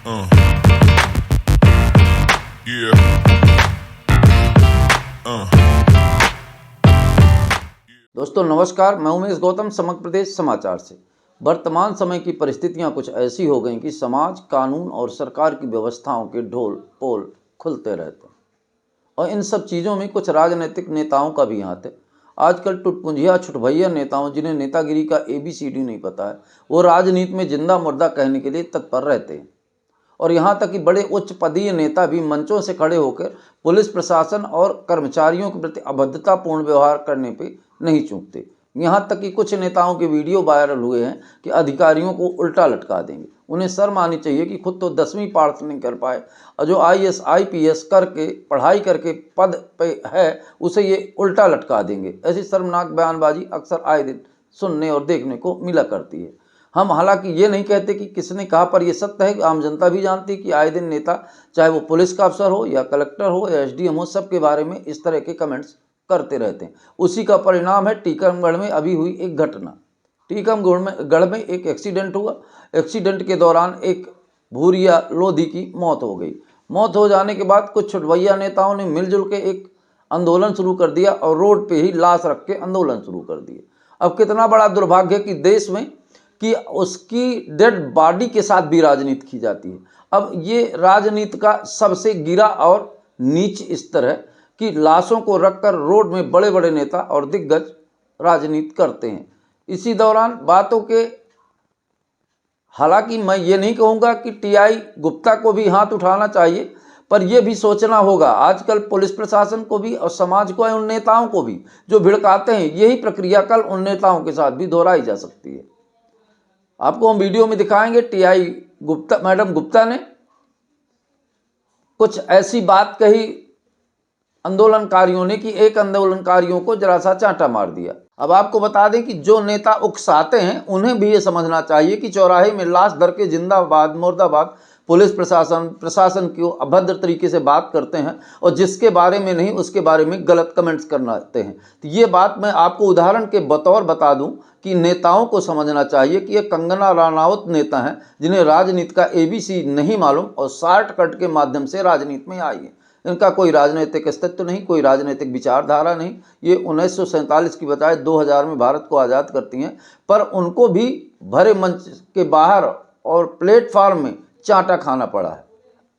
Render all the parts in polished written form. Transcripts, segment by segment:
Yeah. दोस्तों नमस्कार, मैं उमेश गौतम समग्र प्रदेश समाचार से। वर्तमान समय की परिस्थितियां कुछ ऐसी हो गई कि समाज, कानून और सरकार की व्यवस्थाओं के ढोल पोल खुलते रहते हैं और इन सब चीज़ों में कुछ राजनीतिक नेताओं का भी हाथ है। आजकल टुटपुंजिया छुटभैया नेताओं, जिन्हें नेतागिरी का ABCD नहीं पता है, वो राजनीति में जिंदा मुर्दा कहने के लिए तत्पर रहते हैं और यहाँ तक कि बड़े उच्च पदीय नेता भी मंचों से खड़े होकर पुलिस प्रशासन और कर्मचारियों के प्रति अभद्रतापूर्ण व्यवहार करने पे नहीं चूकते। यहाँ तक कि कुछ नेताओं के वीडियो वायरल हुए हैं कि अधिकारियों को उल्टा लटका देंगे। उन्हें शर्म आनी चाहिए कि खुद तो 10वीं पास नहीं कर पाए और जो IAS IPS करके पढ़ाई करके पद पे है उसे ये उल्टा लटका देंगे। ऐसी शर्मनाक बयानबाजी अक्सर आए दिन सुनने और देखने को मिला करती है। हम हालांकि ये नहीं कहते कि किसने कहा, पर यह सत्य है कि आम जनता भी जानती है कि आए दिन नेता, चाहे वो पुलिस का अफसर हो या कलेक्टर हो या SDM हो, सबके बारे में इस तरह के कमेंट्स करते रहते हैं। उसी का परिणाम है टीकमगढ़ में अभी हुई एक घटना। टीकमगढ़ में एक एक्सीडेंट हुआ। एक्सीडेंट के दौरान एक भूरिया लोधी की मौत हो गई। मौत हो जाने के बाद कुछ छुटभैया नेताओं ने मिलजुल के एक आंदोलन शुरू कर दिया और रोड पे ही लाश रख के आंदोलन शुरू कर दिया। अब कितना बड़ा दुर्भाग्य कि देश में कि उसकी डेड बॉडी के साथ भी राजनीति की जाती है। अब ये राजनीति का सबसे गिरा और नीच स्तर है कि लाशों को रखकर रोड में बड़े बड़े नेता और दिग्गज राजनीति करते हैं। इसी दौरान बातों के, हालांकि मैं ये नहीं कहूँगा कि TI गुप्ता को भी हाथ उठाना चाहिए, पर यह भी सोचना होगा आजकल पुलिस प्रशासन को भी और समाज को, उन नेताओं को भी जो भिड़काते हैं, यही प्रक्रिया कल उन नेताओं के साथ भी दोहराई जा सकती है। आपको हम वीडियो में दिखाएंगे। TI गुप्ता, मैडम गुप्ता ने कुछ ऐसी बात कही आंदोलनकारियों ने कि एक आंदोलनकारियों को जरा सा चांटा मार दिया। अब आपको बता दें कि जो नेता उकसाते हैं उन्हें भी ये समझना चाहिए कि चौराहे में लाश धर के जिंदाबाद मुर्दाबाद पुलिस प्रशासन की अभद्र तरीके से बात करते हैं और जिसके बारे में नहीं उसके बारे में गलत कमेंट्स करते हैं। तो ये बात मैं आपको उदाहरण के बतौर बता दूं कि नेताओं को समझना चाहिए कि ये कंगना रनावत नेता हैं जिन्हें राजनीति का ABC नहीं मालूम और शॉर्टकट के माध्यम से राजनीति में आई है। इनका कोई राजनीतिक अस्तित्व नहीं, कोई राजनीतिक विचारधारा नहीं। ये 1947 की बजाय 2000 में भारत को आज़ाद करती हैं, पर उनको भी भरे मंच के बाहर और प्लेटफॉर्म में चांटा खाना पड़ा है।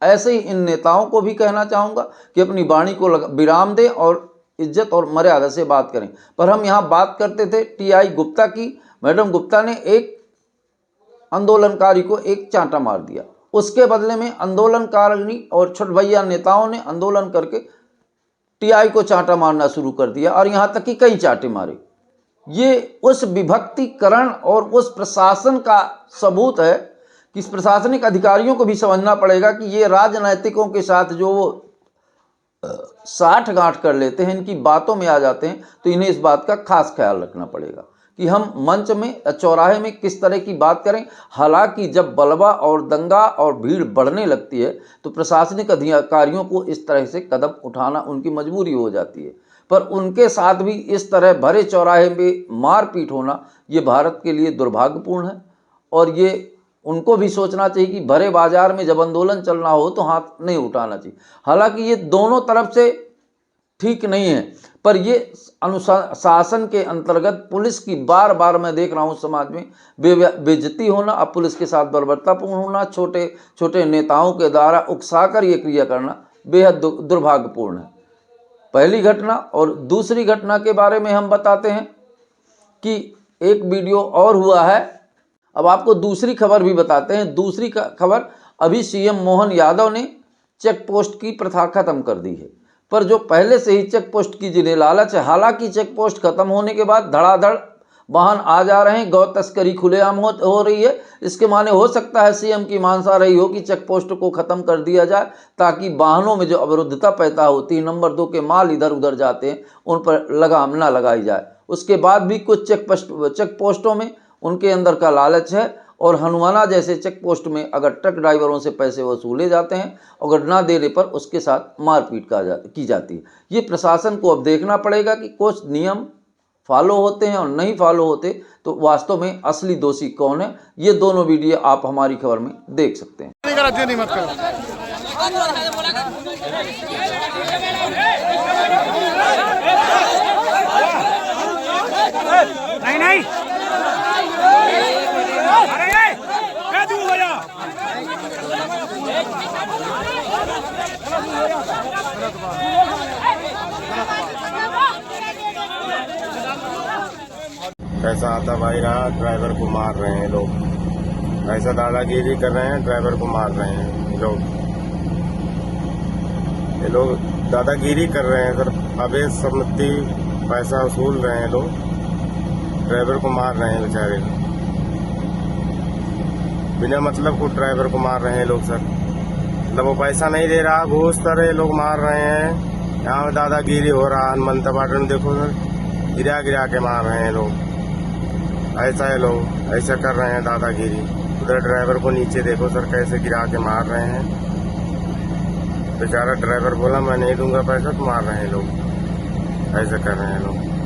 ऐसे ही इन नेताओं को भी कहना चाहूँगा कि अपनी वाणी को विराम दें और इज्जत और मर्यादा से बात करें। पर हम यहाँ बात करते थे TI गुप्ता की। मैडम गुप्ता ने एक आंदोलनकारी को एक चांटा मार दिया। उसके बदले में आंदोलनकारी और छुटभैया नेताओं ने आंदोलन करके TI को चांटा मारना शुरू कर दिया और यहाँ तक कि कई चांटे मारे। ये उस विभक्तिकरण और उस प्रशासन का सबूत है कि इस प्रशासनिक अधिकारियों को भी समझना पड़ेगा कि ये राजनैतिकों के साथ जो वो साठ गांठ कर लेते हैं, इनकी बातों में आ जाते हैं, तो इन्हें इस बात का खास ख्याल रखना पड़ेगा कि हम मंच में चौराहे में किस तरह की बात करें। हालांकि जब बलवा और दंगा और भीड़ बढ़ने लगती है तो प्रशासनिक अधिकारियों को इस तरह से कदम उठाना उनकी मजबूरी हो जाती है, पर उनके साथ भी इस तरह भरे चौराहे में मारपीट होना ये भारत के लिए दुर्भाग्यपूर्ण है और ये उनको भी सोचना चाहिए कि भरे बाजार में जब आंदोलन चलना हो तो हाथ नहीं उठाना चाहिए। हालांकि ये दोनों तरफ से ठीक नहीं है, पर ये अनुशासन के अंतर्गत पुलिस की बार बार मैं देख रहा हूँ समाज में बेइज्जती होना, अब पुलिस के साथ बर्बरतापूर्ण होना, छोटे छोटे नेताओं के द्वारा उकसाकर ये क्रिया करना बेहद दुर्भाग्यपूर्ण है। पहली घटना। और दूसरी घटना के बारे में हम बताते हैं कि एक वीडियो और हुआ है। अब आपको दूसरी खबर भी बताते हैं। दूसरी खबर, अभी CM मोहन यादव ने चेक पोस्ट की प्रथा खत्म कर दी है, पर जो पहले से ही चेक पोस्ट की जिन्हें लालच है, हालांकि चेक पोस्ट खत्म होने के बाद धड़ाधड़ वाहन आ जा रहे हैं, गौ तस्करी खुलेआम हो रही है। इसके माने हो सकता है CM की मानसा रही हो कि चेक पोस्ट को खत्म कर दिया जाए ताकि वाहनों में जो अवरुद्धता पैदा होती है, नंबर 2 के माल इधर उधर जाते हैं, उन पर लगाम ना लगाई जाए। उसके बाद भी कुछ चेक पोस्टों में उनके अंदर का लालच है और हनुमाना जैसे चेक पोस्ट में अगर ट्रक ड्राइवरों से पैसे वसूले जाते हैं, अगर ना देने पर उसके साथ मारपीट की जाती है। ये प्रशासन को अब देखना पड़ेगा कि कुछ नियम फॉलो होते हैं और नहीं फॉलो होते तो वास्तव में असली दोषी कौन है। ये दोनों वीडियो आप हमारी खबर में देख सकते हैं। अध्ययन नहीं मत करो। नहीं नहीं ऐसा आता भाई रहा, ड्राइवर को मार रहे हैं लोग। ऐसा दादागिरी कर रहे हैं, ड्राइवर को मार रहे हैं लोग। ये लोग दादागिरी कर रहे हैं सर, अवैध सम्पत्ति पैसा वसूल रहे हैं लोग, ड्राइवर को मार रहे हैं बेचारे। बिना मतलब को ड्राइवर को मार रहे हैं लोग सर। मतलब वो पैसा नहीं दे रहा, घूस कर रहे लोग मार रहे हैं। यहाँ दादागिरी हो रहा, हनुमान पाटन देखो सर, गिरा गिरा के मार रहे हैं लोग। ऐसा है, लोग ऐसा कर रहे हैं दादागिरी। उधर ड्राइवर को नीचे देखो सर, कैसे गिरा के मार रहे हैं। बेचारा ड्राइवर बोला मैं नहीं दूंगा पैसा, तो मार रहे हैं लोग, ऐसा कर रहे हैं लोग।